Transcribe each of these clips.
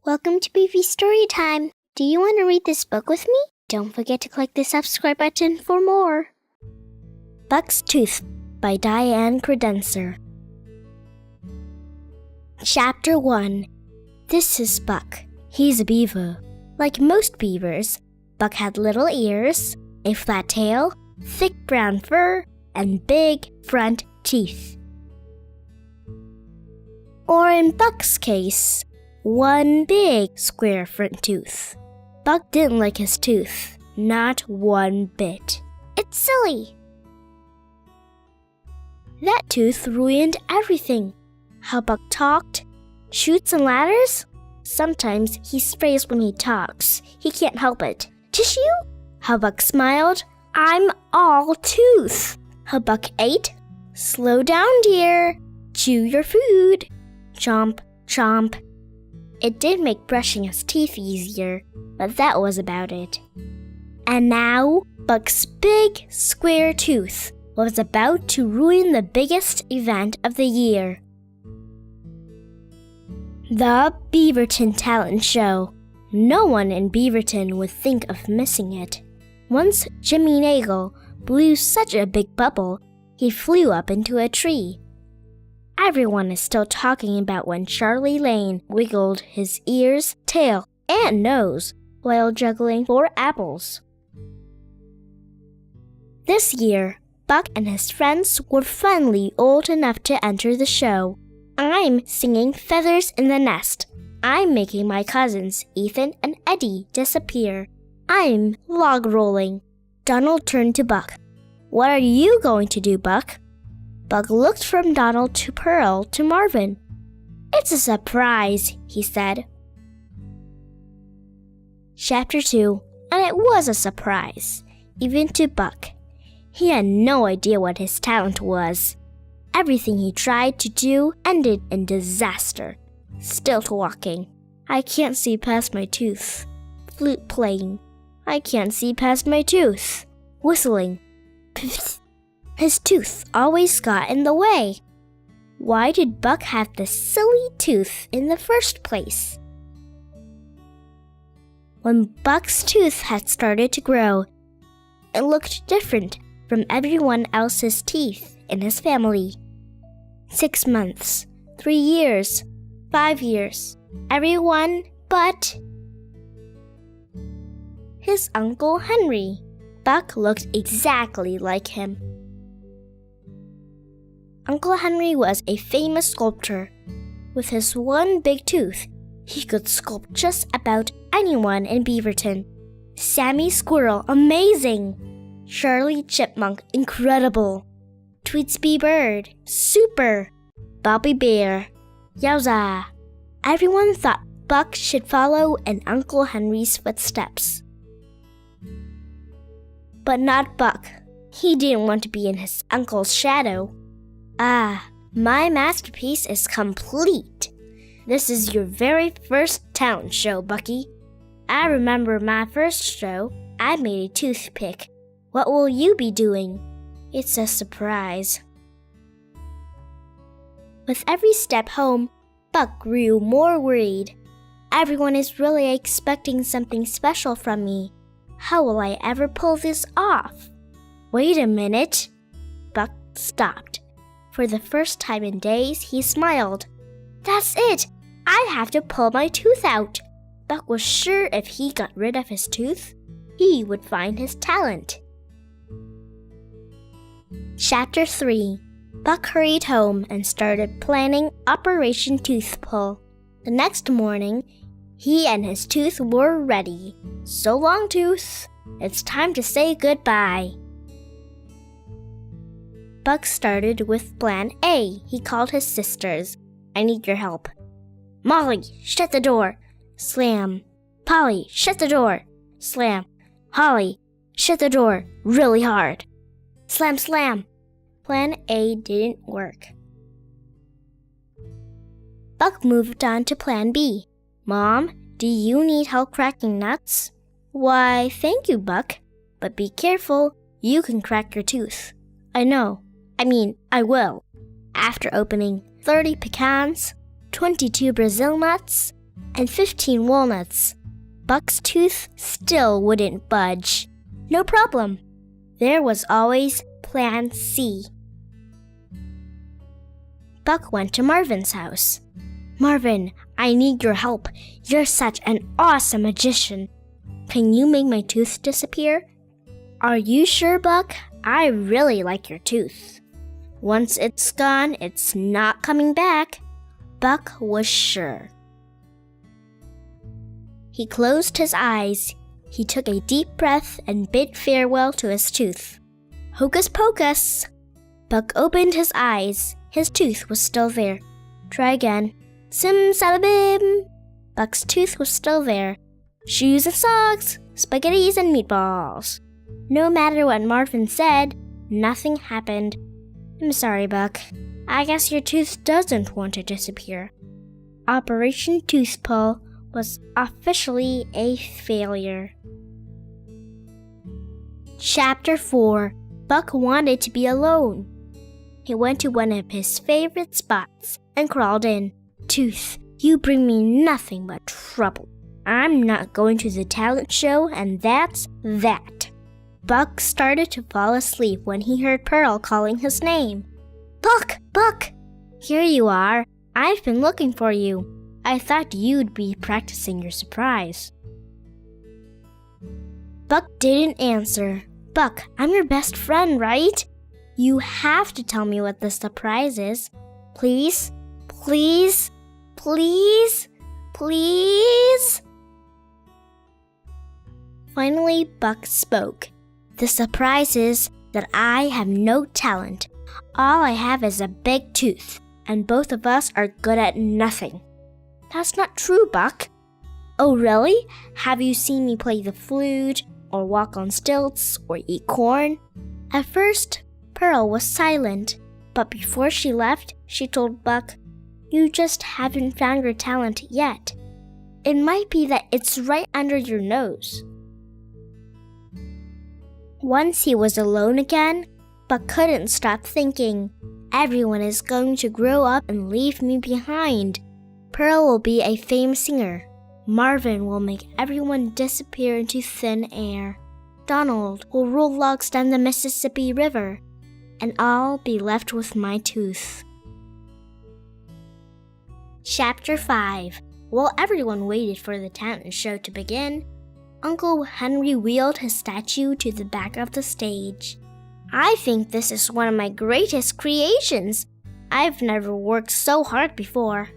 Welcome to Baby Storytime. Do you want to read this book with me? Don't forget to click the subscribe button for more. Buck's Tooth by Diane Kredensor. Chapter 1. This is Buck. He's a beaver. Like most beavers, Buck had little ears, a flat tail, thick brown fur, and big front teeth. Or in Buck's case, one big square front tooth. Buck didn't like his tooth, not one bit. It's silly. That tooth ruined everything. How Buck talked, chutes and ladders. Sometimes he sprays when he talks. He can't help it. Tissue? How Buck smiled. I'm all tooth. How Buck ate. Slow down, dear. Chew your food. Chomp, chomp. It did make brushing his teeth easier, but that was about it. And now, Buck's big, square tooth was about to ruin the biggest event of the year. The Beaverton Talent Show. No one in Beaverton would think of missing it. Once Jimmy Nagle blew such a big bubble, he flew up into a tree. Everyone is still talking about when Charlie Lane wiggled his ears, tail, and nose while juggling 4 apples. This year, Buck and his friends were finally old enough to enter the show. I'm singing Feathers in the Nest. I'm making my cousins Ethan and Eddie disappear. I'm log rolling. Donald turned to Buck. What are you going to do, Buck? Buck looked from Donald to Pearl to Marvin. It's a surprise, he said. Chapter 2. And it was a surprise, even to Buck. He had no idea what his talent was. Everything he tried to do ended in disaster. Stilt walking. I can't see past my tooth. Flute playing. I can't see past my tooth. Whistling. His tooth always got in the way. Why did Buck have this silly tooth in the first place? When Buck's tooth had started to grow, it looked different from everyone else's teeth in his family. 6 months, 3 years, 5 years, everyone but his Uncle Henry. Buck looked exactly like him. Uncle Henry was a famous sculptor. With his one big tooth, he could sculpt just about anyone in Beaverton. Sammy Squirrel, amazing! Charlie Chipmunk, incredible! Tweetsby Bird, super! Bobby Bear, yowza! Everyone thought Buck should follow in Uncle Henry's footsteps. But not Buck. He didn't want to be in his uncle's shadow. Ah, my masterpiece is complete. This is your very first talent show, Bucky. I remember my first show. I made a toothpick. What will you be doing? It's a surprise. With every step home, Buck grew more worried. Everyone is really expecting something special from me. How will I ever pull this off? Wait a minute. Buck stopped. For the first time in days, he smiled. That's it! I have to pull my tooth out. Buck was sure if he got rid of his tooth, he would find his talent. Chapter 3. Buck hurried home and started planning Operation Tooth Pull. The next morning, he and his tooth were ready. So long, tooth. It's time to say goodbye. Buck started with Plan A. He called his sisters. I need your help. Molly, shut the door. Slam. Polly, shut the door. Slam. Holly, shut the door really hard. Slam, slam. Plan A didn't work. Buck moved on to Plan B. Mom, do you need help cracking nuts? Why, thank you, Buck. But be careful. You can crack your tooth. I know. I will. After opening 30 pecans, 22 Brazil nuts, and 15 walnuts. Buck's tooth still wouldn't budge. No problem. There was always Plan C. Buck went to Marvin's house. Marvin, I need your help. You're such an awesome magician. Can you make my tooth disappear? Are you sure, Buck? I really like your tooth. Once it's gone, it's not coming back. Buck was sure. He closed his eyes. He took a deep breath and bid farewell to his tooth. Hocus pocus! Buck opened his eyes. His tooth was still there. Try again. Sim-salabim! Buck's tooth was still there. Shoes and socks, spaghettis and meatballs. No matter what Marvin said, nothing happened. I'm sorry, Buck. I guess your tooth doesn't want to disappear. Operation Tooth Pull was officially a failure. Chapter 4. Buck wanted to be alone. He went to one of his favorite spots and crawled in. Tooth, you bring me nothing but trouble. I'm not going to the talent show, and that's that. Buck started to fall asleep when he heard Pearl calling his name. Buck! Buck! Here you are. I've been looking for you. I thought you'd be practicing your surprise. Buck didn't answer. Buck, I'm your best friend, right? You have to tell me what the surprise is. Please? Please? Please? Please? Finally, Buck spoke. The surprise is that I have no talent. All I have is a big tooth, and both of us are good at nothing. That's not true, Buck. Oh, really? Have you seen me play the flute, or walk on stilts, or eat corn? At first, Pearl was silent, but before she left, she told Buck, You just haven't found your talent yet. It might be that it's right under your nose. Once he was alone again, Buck couldn't stop thinking, everyone is going to grow up and leave me behind. Pearl will be a famous singer. Marvin will make everyone disappear into thin air. Donald will roll logs down the Mississippi River, and I'll be left with my tooth. Chapter 5. While everyone waited for the talent show to begin, Uncle Henry wheeled his statue to the back of the stage. I think this is one of my greatest creations. I've never worked so hard before.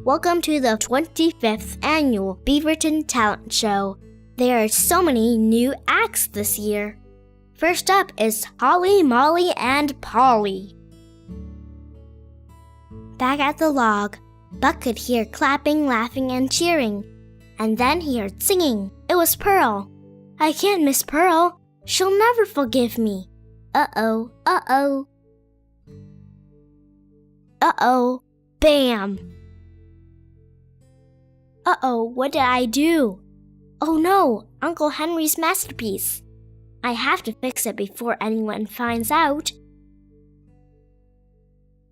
Welcome to the 25th annual Beaverton Talent Show. There are so many new acts this year. First up is Holly, Molly, and Polly. Back at the log, Buck could hear clapping, laughing, and cheering. And then he heard singing. It was Pearl. I can't miss Pearl. She'll never forgive me. Uh-oh, uh-oh. Uh-oh, bam. Uh-oh, what did I do? Oh no, Uncle Henry's masterpiece. I have to fix it before anyone finds out.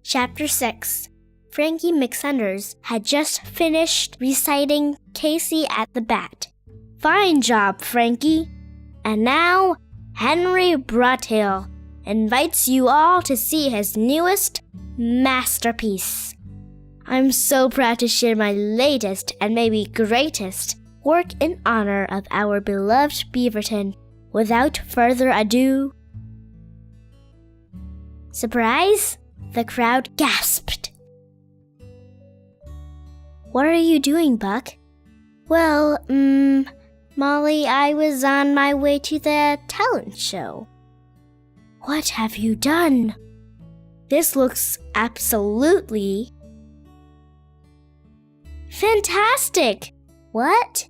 Chapter 6. Frankie McSanders had just finished reciting Casey at the Bat. Fine job, Frankie. And now, Henry Brothill invites you all to see his newest masterpiece. I'm so proud to share my latest and maybe greatest work in honor of our beloved Beaverton. Without further ado... Surprise? The crowd gasped. What are you doing, Buck? Well, Molly, I was on my way to the talent show. What have you done? This looks absolutely fantastic! What?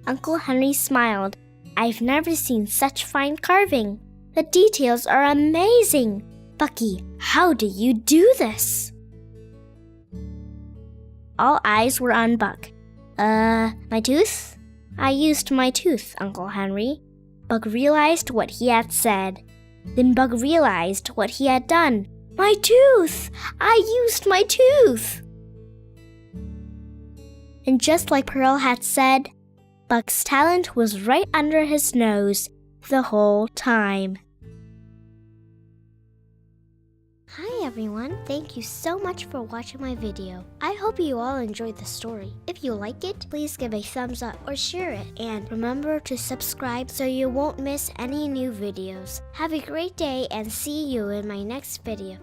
Uncle Henry smiled. I've never seen such fine carving. The details are amazing. Bucky, how do you do this? All eyes were on Buck. My tooth? I used my tooth, Uncle Henry. Buck realized what he had said. Then Buck realized what he had done. My tooth! I used my tooth! And just like Pearl had said, Buck's talent was right under his nose the whole time. Hi everyone, thank you so much for watching my video. I hope you all enjoyed the story. If you like it, please give a thumbs up or share it. And remember to subscribe so you won't miss any new videos. Have a great day and see you in my next video.